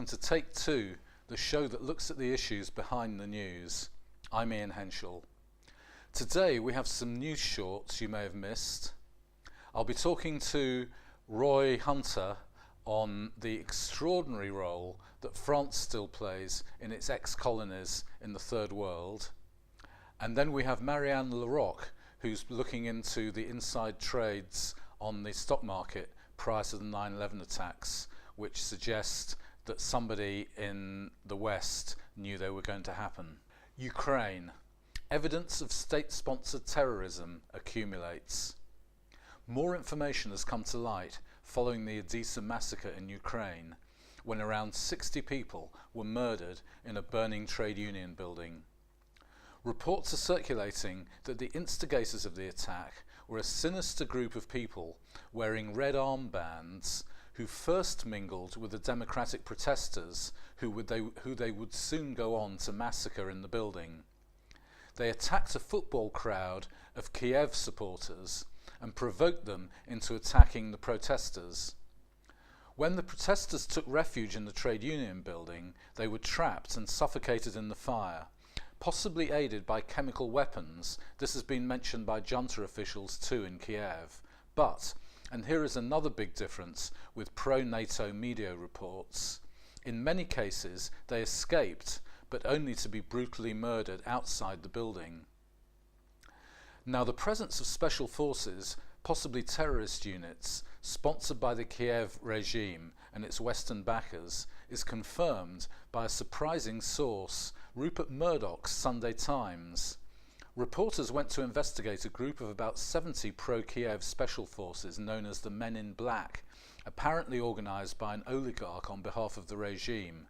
welcome to Take Two, the show that looks at the issues behind the news. I'm Henshall. Today we have some news shorts you may have missed. I'll be talking to Roy Hunter on the extraordinary role that France still plays in its ex-colonies in the Third World. And then we have Mariane Leroc, who's looking into the inside trades on the stock market prior to the 9/11 attacks, which suggest that somebody in the West knew they were going to happen. Ukraine. Evidence of state-sponsored terrorism accumulates. More information has come to light following the Odessa massacre in Ukraine, when around 60 people were murdered in a burning trade union building. Reports are circulating that the instigators of the attack were a sinister group of people wearing red armbands who first mingled with the democratic protesters who they would soon go on to massacre in the building. They attacked a football crowd of Kiev supporters and provoked them into attacking the protesters. When the protesters took refuge in the trade union building, they were trapped and suffocated in the fire, possibly aided by chemical weapons. This has been mentioned by junta officials too in Kiev. But, and here is another big difference with pro-NATO media reports, in many cases they escaped, but only to be brutally murdered outside the building. Now, the presence of special forces, possibly terrorist units, sponsored by the Kiev regime and its Western backers, is confirmed by a surprising source, Rupert Murdoch's Sunday Times. Reporters went to investigate a group of about 70 pro-Kiev special forces known as the Men in Black, apparently organised by an oligarch on behalf of the regime.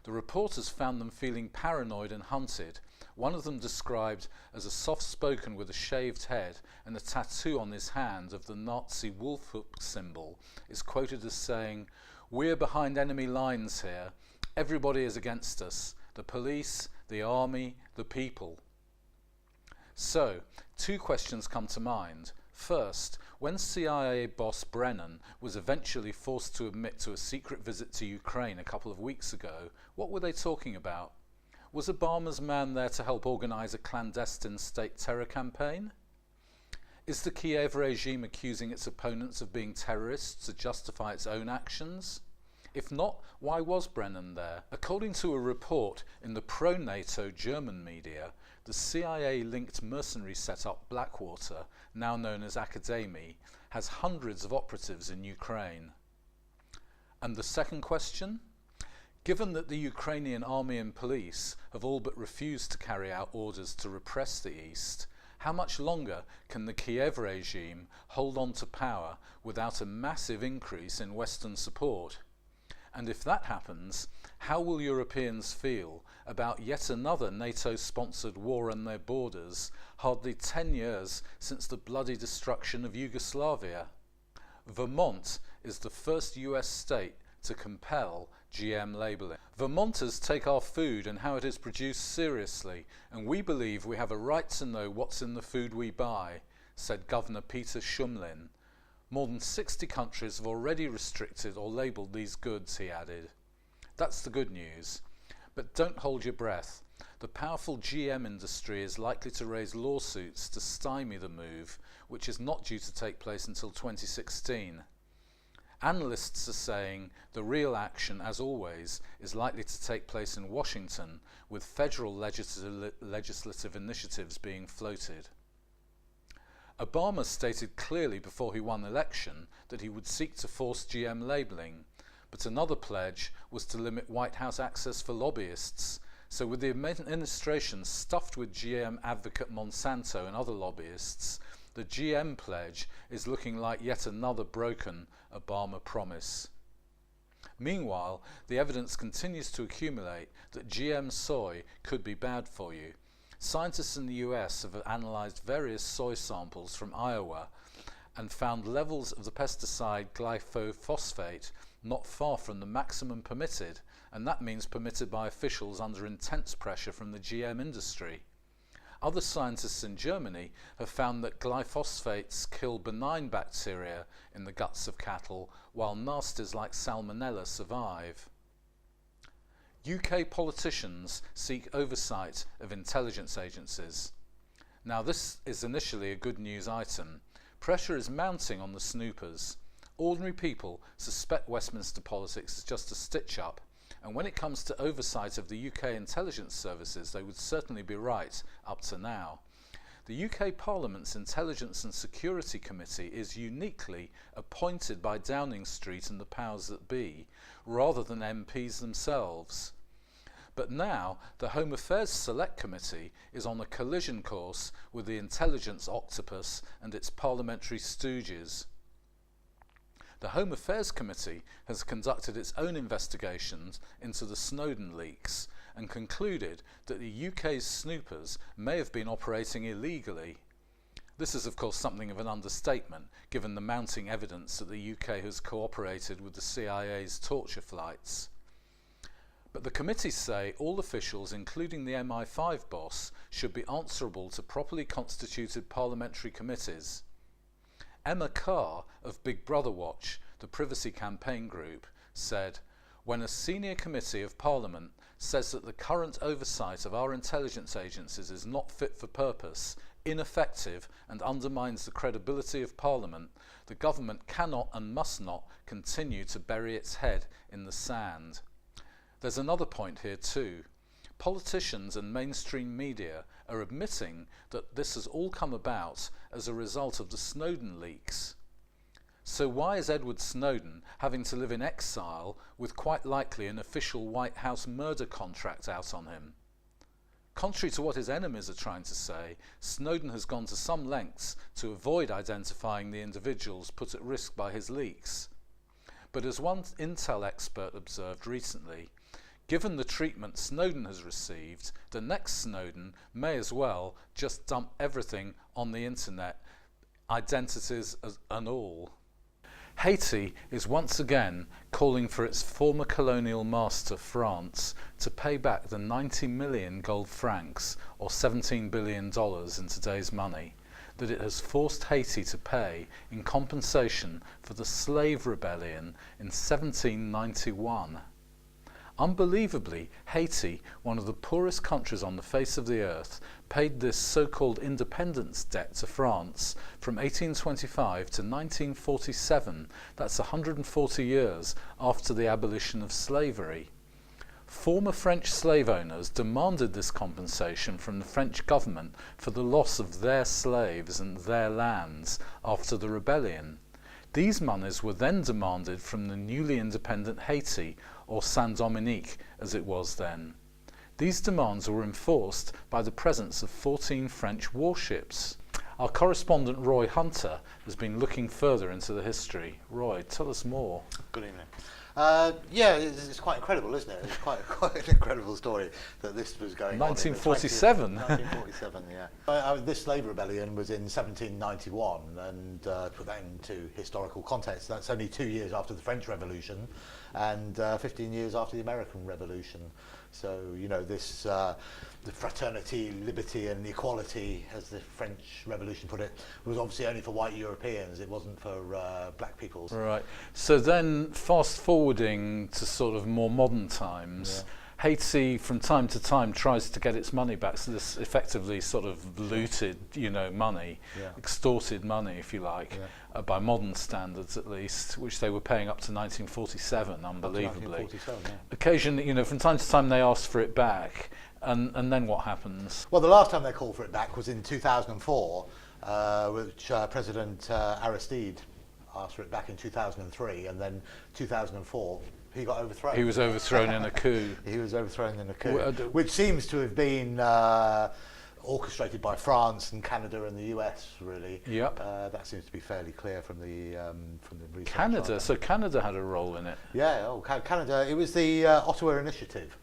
The reporters found them feeling paranoid and hunted. One of them, described as a soft-spoken with a shaved head and a tattoo on his hand of the Nazi wolf-hook symbol, is quoted as saying, "We're behind enemy lines here. Everybody is against us. The police, the army, the people." So, two questions come to mind. First, when CIA boss Brennan was eventually forced to admit to a secret visit to Ukraine a couple of weeks ago, what were they talking about? Was Obama's man there to help organise a clandestine state terror campaign? Is the Kiev regime accusing its opponents of being terrorists to justify its own actions? If not, why was Brennan there? According to a report in the pro-NATO German media, the CIA-linked mercenary set-up Blackwater, now known as Academy, has hundreds of operatives in Ukraine. And the second question? Given that the Ukrainian army and police have all but refused to carry out orders to repress the East, how much longer can the Kiev regime hold on to power without a massive increase in Western support? And if that happens, how will Europeans feel about yet another NATO-sponsored war on their borders, hardly 10 years since the bloody destruction of Yugoslavia? Vermont is the first US state to compel GM labelling. Vermonters take our food and how it is produced seriously, and we believe we have a right to know what's in the food we buy, said Governor Peter Shumlin. More than 60 countries have already restricted or labelled these goods, he added. That's the good news. But don't hold your breath. The powerful GM industry is likely to raise lawsuits to stymie the move, which is not due to take place until 2016. Analysts are saying the real action, as always, is likely to take place in Washington, with federal legislative initiatives being floated. Obama stated clearly before he won the election that he would seek to force GM labelling, but another pledge was to limit White House access for lobbyists. So with the administration stuffed with GM advocate Monsanto and other lobbyists, the GM pledge is looking like yet another broken Obama promise. Meanwhile, the evidence continues to accumulate that GM soy could be bad for you. Scientists in the US have analysed various soy samples from Iowa and found levels of the pesticide glyphosate not far from the maximum permitted, and that means permitted by officials under intense pressure from the GM industry. Other scientists in Germany have found that glyphosates kill benign bacteria in the guts of cattle, while nasties like salmonella survive. UK politicians seek oversight of intelligence agencies. Now this is initially a good news item. Pressure is mounting on the snoopers. Ordinary people suspect Westminster politics is just a stitch-up, and when it comes to oversight of the UK intelligence services, they would certainly be right up to now. The UK Parliament's Intelligence and Security Committee is uniquely appointed by Downing Street and the powers that be, rather than MPs themselves. But now the Home Affairs Select Committee is on a collision course with the intelligence octopus and its parliamentary stooges. The Home Affairs Committee has conducted its own investigations into the Snowden leaks and concluded that the UK's snoopers may have been operating illegally. This is of course something of an understatement, given the mounting evidence that the UK has cooperated with the CIA's torture flights. But the committees say all officials, including the MI5 boss, should be answerable to properly constituted parliamentary committees. Emma Carr of Big Brother Watch, the privacy campaign group, said, "When a senior committee of Parliament says that the current oversight of our intelligence agencies is not fit for purpose, ineffective and undermines the credibility of Parliament, the government cannot and must not continue to bury its head in the sand." There's another point here too. Politicians and mainstream media are admitting that this has all come about as a result of the Snowden leaks. So why is Edward Snowden having to live in exile with quite likely an official White House murder contract out on him? Contrary to what his enemies are trying to say, Snowden has gone to some lengths to avoid identifying the individuals put at risk by his leaks. But as one Intel expert observed recently, given the treatment Snowden has received, the next Snowden may as well just dump everything on the internet, identities and all. Haiti is once again calling for its former colonial master France to pay back the 90 million gold francs, or $17 billion in today's money, that it has forced Haiti to pay in compensation for the slave rebellion in 1791. Unbelievably, Haiti, one of the poorest countries on the face of the earth, paid this so-called independence debt to France from 1825 to 1947. That's 140 years after the abolition of slavery. Former French slave owners demanded this compensation from the French government for the loss of their slaves and their lands after the rebellion. These monies were then demanded from the newly independent Haiti, or Saint-Dominique as it was then. These demands were enforced by the presence of 14 French warships. Our correspondent Roy Hunter has been looking further into the history. Roy, tell us more. Good evening. Yeah, it's quite incredible, isn't it? It's quite an incredible story that this was going 1947. on. 1947, yeah. This slave rebellion was in 1791, and to put that into historical context, that's only 2 years after the French Revolution and 15 years after the American Revolution. So, you know, this the fraternity, liberty and equality, as the French Revolution put it, was obviously only for white Europeans. It wasn't for black people. Right. So then, fast forwarding to sort of more modern times, Haiti from time to time tries to get its money back. So this effectively sort of looted, you know, money, extorted money, if you like, by modern standards at least, which they were paying up to 1947, unbelievably. Occasionally, you know, from time to time they asked for it back, and then what happens? Well, the last time they called for it back was in 2004, which President Aristide asked for it back in 2003, and then 2004 he got overthrown. He was overthrown in a coup. He was overthrown in a coup, which seems to have been orchestrated by France and Canada and the US, really. Yep. That seems to be fairly clear from the research. Canada, so Canada had a role in it. Yeah, Canada. It was the Ottawa Initiative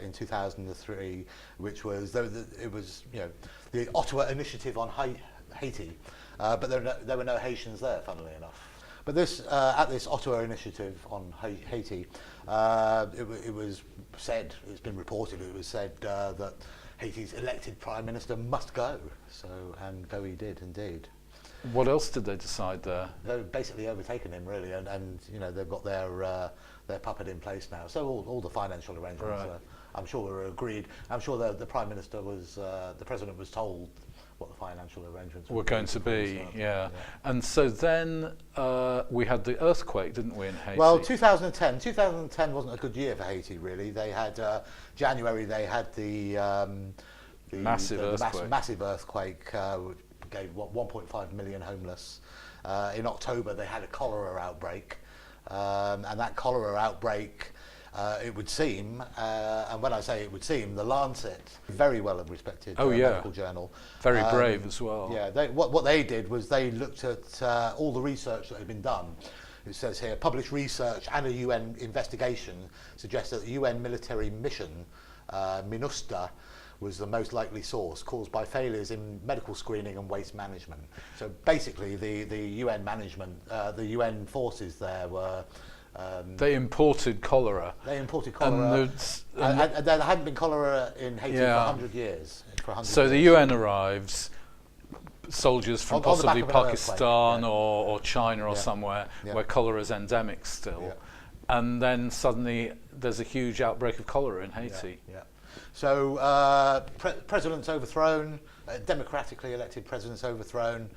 in 2003, which was it was, you know, the Ottawa Initiative on Haiti, but there were no Haitians there, funnily enough. But this at this Ottawa Initiative on Haiti, it was said, it's been reported, it was said that Haiti's elected Prime Minister must go. So, and go he did indeed. What else did they decide there? They've basically overtaken him, really, and you know, they've got their puppet in place now. So all the financial arrangements, Right. I'm sure, were agreed. I'm sure the Prime Minister was, the President was told what the financial arrangements Were going to be, so, yeah. And so then we had the earthquake, didn't we, in Haiti? Well, 2010 wasn't a good year for Haiti, really. They had January. They had the Massive earthquake. Massive earthquake, which gave 1.5 million homeless. In October, they had a cholera outbreak, and that cholera outbreak, it would seem, and when I say it would seem, the Lancet, very well respected medical journal, very brave as well. Yeah, what they did was they looked at all the research that had been done. It says here, published research and a UN investigation suggests that the UN military mission, MINUSTA, was the most likely source, caused by failures in medical screening and waste management. So basically, the UN management, the UN forces there were... they imported cholera. They imported cholera, and there hadn't been cholera in Haiti for 100 years. So the UN arrives, soldiers from possibly Pakistan or China or somewhere where cholera is endemic still, and then suddenly there's a huge outbreak of cholera in Haiti. So president's overthrown, democratically elected president's overthrown,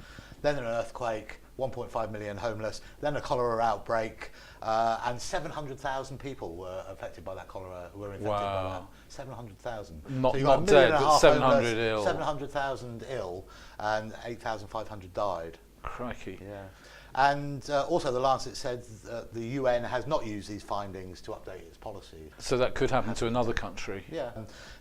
then an earthquake, 1.5 million homeless, then a cholera outbreak, and 700,000 people were affected by that cholera, were infected by that. 700,000. Not, so not dead, but 700 ill. 700,000 ill, and 8,500 died. Crikey. Yeah. And also the Lancet said that the UN has not used these findings to update its policy. So that could happen to another country. Yeah.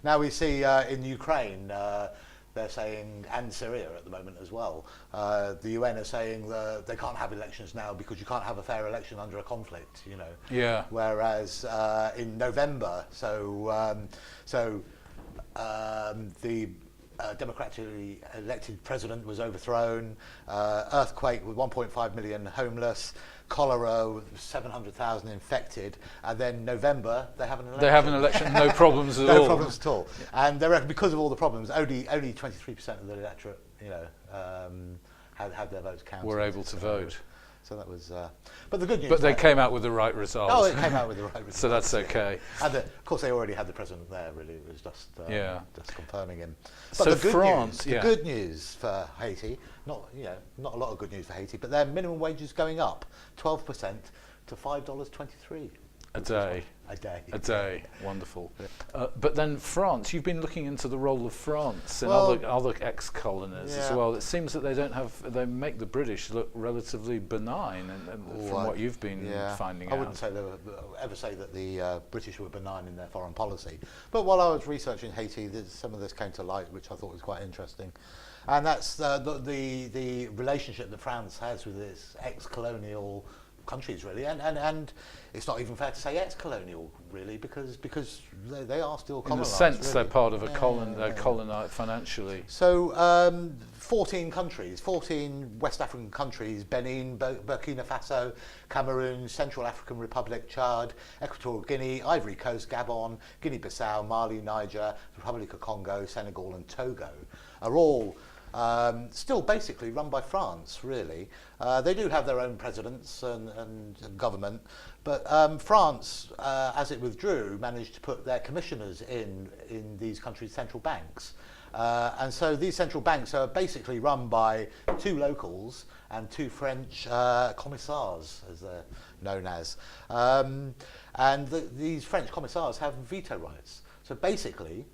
Now we see in Ukraine, they're saying, and Syria at the moment as well, the UN are saying that they can't have elections now because you can't have a fair election under a conflict, you know. Yeah. Whereas in November, the democratically elected president was overthrown, earthquake with 1.5 million homeless, cholera, 700,000 infected, and then November they have an election. They have an election, no problems at all. No problems at all. And they reckon because of all the problems, only 23% of the electorate, you know, had their votes counted. Were able to vote. So that was, but the good news. But they came out with the right result. Oh, they came out with the right result. So that's okay. And of course, they already had the president there. Really, it was just confirming him. But so the France, good news for Haiti, not a lot of good news for Haiti, but their minimum wage is going up 12% to $5.23 a day. A day, wonderful. But then France, you've been looking into the role of France in other ex-colonies as well. It seems that they make the British look relatively benign, from what you've been finding out. I wouldn't ever say that the British were benign in their foreign policy. But while I was researching Haiti, some of this came to light, which I thought was quite interesting. And that's the relationship that France has with its ex-colonial countries, really, and it's not even fair to say ex-colonial, really, because they are still colonized. In a sense, really. they're part of a colonized financially. So 14 countries, 14 West African countries: Benin, Burkina Faso, Cameroon, Central African Republic, Chad, Equatorial Guinea, Ivory Coast, Gabon, Guinea-Bissau, Mali, Niger, Republic of Congo, Senegal, and Togo are all still basically run by France, really. They do have their own presidents and government, but France, as it withdrew, managed to put their commissioners in these countries' central banks. And so these central banks are basically run by 2 locals and 2 French commissars, as they're known as. And these French commissars have veto rights. So basically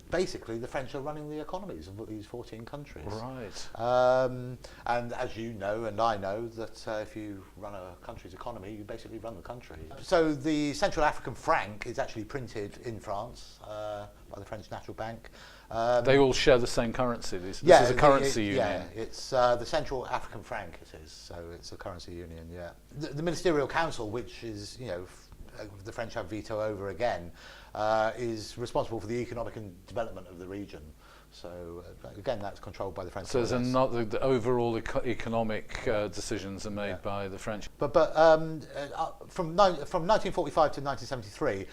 the French are running the economies of these 14 countries. Right. And as you know, and I know, that if you run a country's economy, you basically run the country. So the Central African franc is actually printed in France by the French National Bank. They all share the same currency. This is a currency union. Yeah, it's the Central African franc. It is. So it's a currency union. Yeah. The Ministerial Council, which is, you know, the French have veto over again, is responsible for the economic and development of the region. So again, that's controlled by the French. So the overall economic decisions are made by the French. But from 1945 to 1973,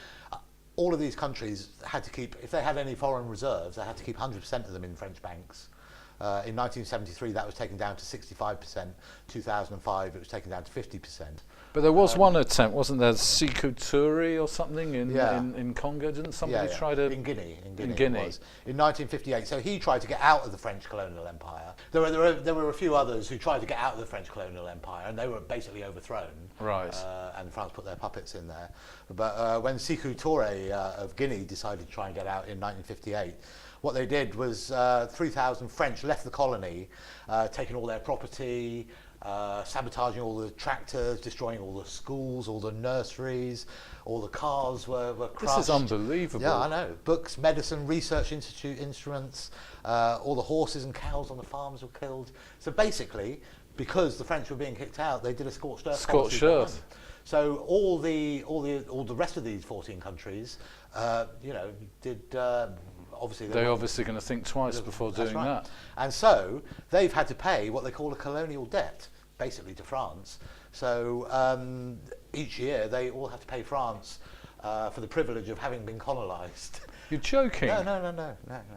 all of these countries had to keep, if they had any foreign reserves, they had to keep 100% of them in French banks. In 1973, that was taken down to 65%. 2005, it was taken down to 50%. But there was one attempt, wasn't there? Sekou Touré or something in Congo? Didn't somebody try to... In Guinea. In Guinea. It was. In 1958. So he tried to get out of the French colonial empire. There were a few others who tried to get out of the French colonial empire, and they were basically overthrown. Right. And France put their puppets in there. But when Sekou Touré of Guinea decided to try and get out in 1958, what they did was 3,000 French left the colony, taking all their property, sabotaging all the tractors, destroying all the schools, all the nurseries, all the cars were crushed. This is unbelievable. Yeah, I know. Books, medicine, research institute instruments, all the horses and cows on the farms were killed. So basically, because the French were being kicked out, they did a scorched earth. Scorched earth. So all the rest of these 14 countries, did. They're obviously going to think twice before doing that. And so they've had to pay what they call a colonial debt, basically to France. So each year they all have to pay France for the privilege of having been colonised. You're joking? No.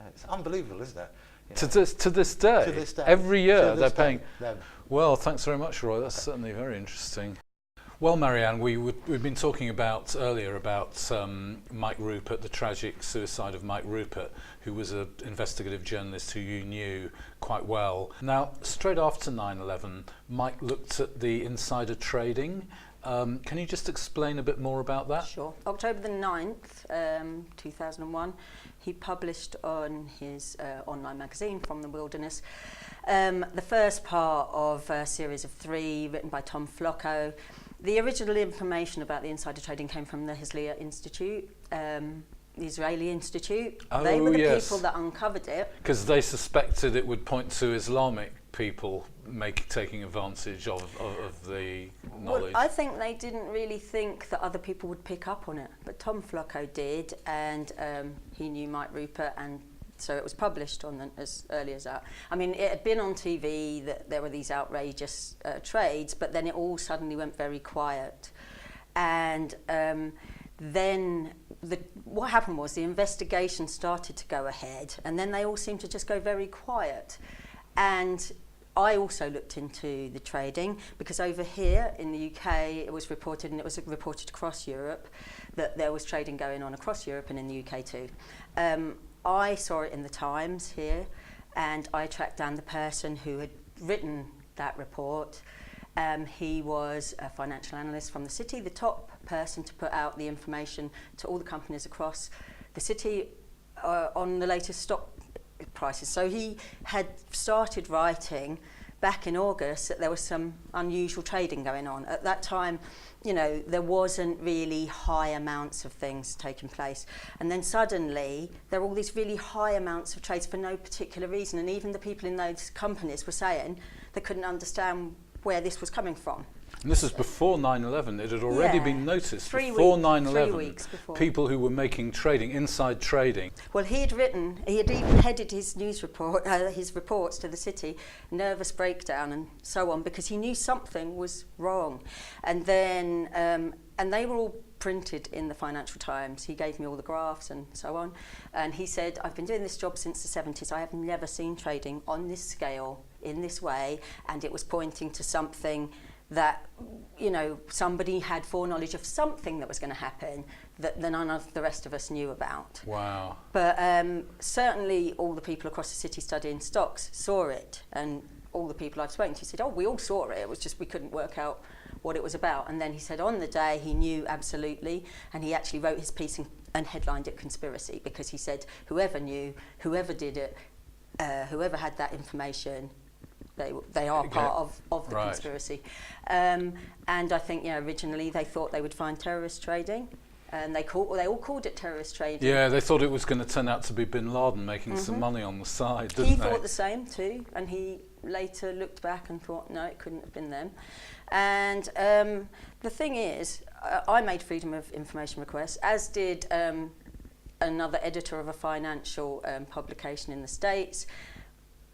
It's unbelievable, isn't it? To this day? To this day. Every year they're paying... No. Well, thanks very much, Roy. That's certainly very interesting. Well, Marianne, we've been talking earlier about Mike Rupert, the tragic suicide of Mike Rupert, who was an investigative journalist who you knew quite well. Now, straight after 9/11, Mike looked at the insider trading. Can you just explain a bit more about that? Sure. October the 9th, 2001, he published on his online magazine, From the Wilderness, the first part of a series of 3 written by Tom Flocco. The original information about the insider trading came from the Herzliya Institute, the Israeli Institute. They were the people that uncovered it. Because they suspected it would point to Islamic people taking advantage of the knowledge. Well, I think they didn't really think that other people would pick up on it, but Tom Flocco did, and he knew Mike Rupert, and so it was published on as early as that. I mean, it had been on TV that there were these outrageous trades, but then it all suddenly went very quiet. And then what happened was the investigation started to go ahead, and then they all seemed to just go very quiet. And I also looked into the trading, because over here in the UK it was reported, and it was reported across Europe, that there was trading going on across Europe and in the UK too. I saw it in the Times here, and I tracked down the person who had written that report. He was a financial analyst from the city, the top person to put out the information to all the companies across the city on the latest stock prices. So he had started writing back in August that there was some unusual trading going on. At that time, there wasn't really high amounts of things taking place. And then suddenly, there were all these really high amounts of trades for no particular reason. And even the people in those companies were saying they couldn't understand where this was coming from. And this is before 9/11. It had already been noticed before 9/11. People who were making trading, inside trading. Well, he had even headed his news report, his reports to the city, nervous breakdown and so on, because he knew something was wrong. And then, and they were all printed in the Financial Times. He gave me all the graphs and so on. And he said, I've been doing this job since the 70s. I have never seen trading on this scale, in this way. And it was pointing to something that, somebody had foreknowledge of something that was going to happen that none of the rest of us knew about. Wow. But certainly all the people across the city studying stocks saw it, and all the people I've spoken to said, we all saw it, it was just we couldn't work out what it was about. And then he said on the day he knew absolutely, and he actually wrote his piece and headlined it Conspiracy, because he said whoever knew, whoever did it, whoever had that information, they are part of the conspiracy. And I think, originally they thought they would find terrorist trading, and they all called it terrorist trading. Yeah, they thought it was going to turn out to be Bin Laden making some money on the side, didn't they? He thought the same too, and he later looked back and thought, no, it couldn't have been them. And the thing is, I made freedom of information requests, as did another editor of a financial publication in the States.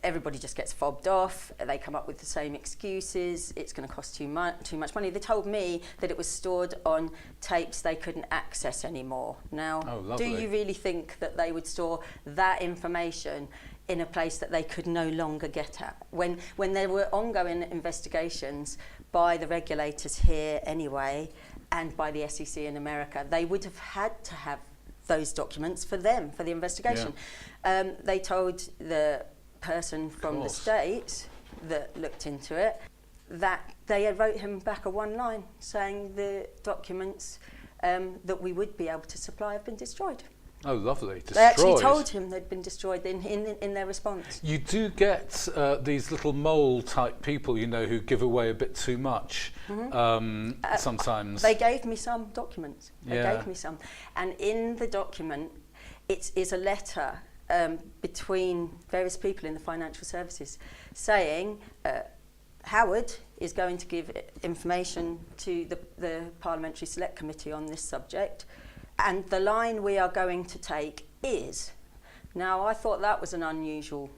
Everybody just gets fobbed off. They come up with the same excuses. It's going to cost too much money. They told me that it was stored on tapes they couldn't access anymore. Now, do you really think that they would store that information in a place that they could no longer get at. When there were ongoing investigations by the regulators here anyway, and by the SEC in America, they would have had to have those documents for them, for the investigation. Yeah. They told the person from the States that looked into it that they had wrote him back a one line saying the documents that we would be able to supply have been destroyed. Oh, lovely. Destroyed. They actually told him they'd been destroyed in their response. You do get these little mole type people, you know, who give away a bit too much sometimes. They gave me some documents. They Yeah. gave me some. And in the document, it is a letter between various people in the financial services saying Howard is going to give information to the Parliamentary Select Committee on this subject. And the line we are going to take is. Now, I thought that was an unusual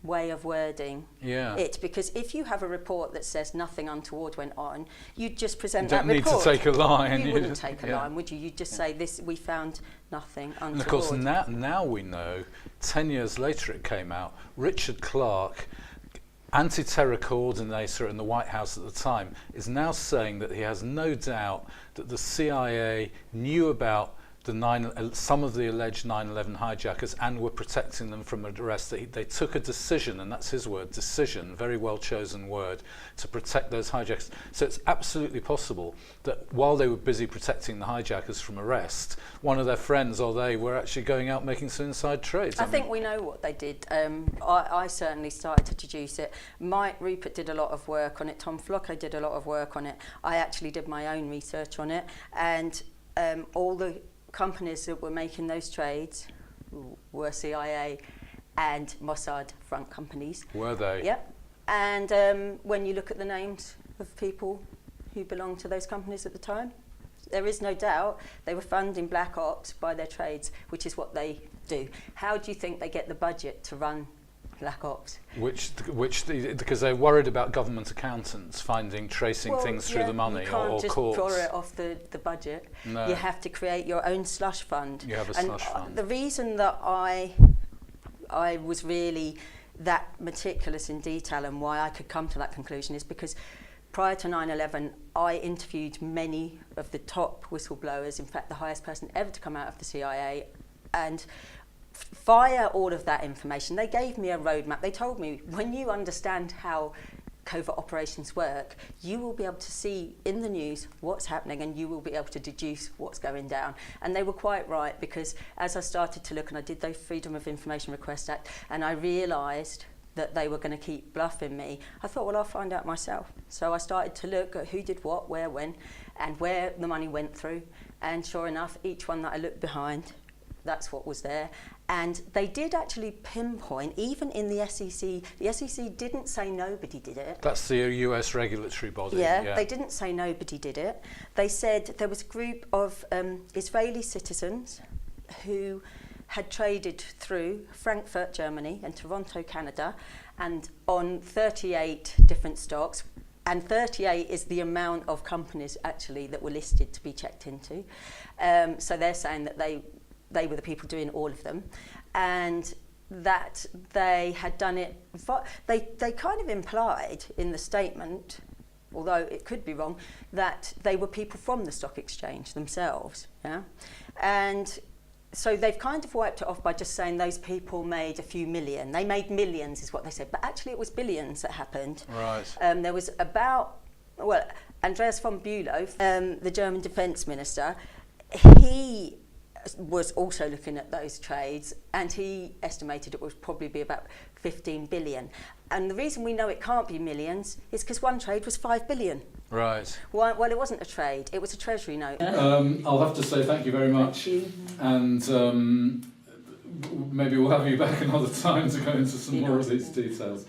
way of wording it, because if you have a report that says nothing untoward went on, you'd just present that report. You don't need to take a line. You wouldn't take a line, would you? You'd just say, "This, we found nothing untoward." And of course, now we know, 10 years later it came out, Richard Clarke, anti-terror coordinator in the White House at the time, is now saying that he has no doubt that the CIA knew about some of the alleged 9/11 hijackers and were protecting them from arrest. They took a decision, and that's his word, decision, very well chosen word, to protect those hijackers. So it's absolutely possible that while they were busy protecting the hijackers from arrest, one of their friends or they were actually going out making some inside trades. I think we know what they did. I certainly started to deduce it. Mike Rupert did a lot of work on it. Tom Flocco did a lot of work on it. I actually did my own research on it, and all the companies that were making those trades were CIA and Mossad front companies. Were they? Yep. And when you look at the names of people who belonged to those companies at the time, there is no doubt they were funding black ops by their trades, which is what they do. How do you think they get the budget to run black ops? Because they're worried about government accountants tracing things through the money, you can't or just courts. draw it off the budget. No. You have to create your own slush fund. You have a slush fund. The reason that I was really that meticulous in detail and why I could come to that conclusion is because prior to 9/11, I interviewed many of the top whistleblowers, in fact the highest person ever to come out of the CIA, and via all of that information, they gave me a roadmap. They told me, when you understand how covert operations work, you will be able to see in the news what's happening and you will be able to deduce what's going down. And they were quite right, because as I started to look, and I did the Freedom of Information Request Act, and I realised that they were going to keep bluffing me, I thought, well, I'll find out myself. So I started to look at who did what, where, when, and where the money went through. And sure enough, each one that I looked behind, that's what was there. And they did actually pinpoint, even in the SEC didn't say nobody did it. That's the US regulatory body. Yeah, they didn't say nobody did it. They said there was a group of Israeli citizens who had traded through Frankfurt, Germany, and Toronto, Canada, and on 38 different stocks. And 38 is the amount of companies actually that were listed to be checked into. So they're saying that they were the people doing all of them, and that they had done it. They kind of implied in the statement, although it could be wrong, that they were people from the stock exchange themselves. Yeah, and so they've kind of wiped it off by just saying those people made a few million. They made millions, is what they said, but actually it was billions that happened. Right. There was Andreas von Bülow, the German defence minister, he was also looking at those trades, and he estimated it would probably be about 15 billion. And the reason we know it can't be millions is because one trade was 5 billion. Right. Well, it wasn't a trade, it was a treasury note. I'll have to say thank you very much. Thank you. And maybe we'll have you back another time to go into some more of these details.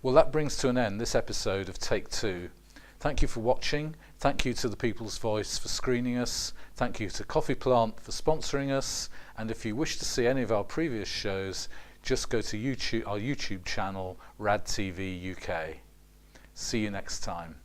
Well, that brings to an end this episode of Take Two. Thank you for watching. Thank you to the People's Voice for screening us. Thank you to Coffee Plant for sponsoring us. And if you wish to see any of our previous shows, just go to our YouTube channel, RADTV UK. See you next time.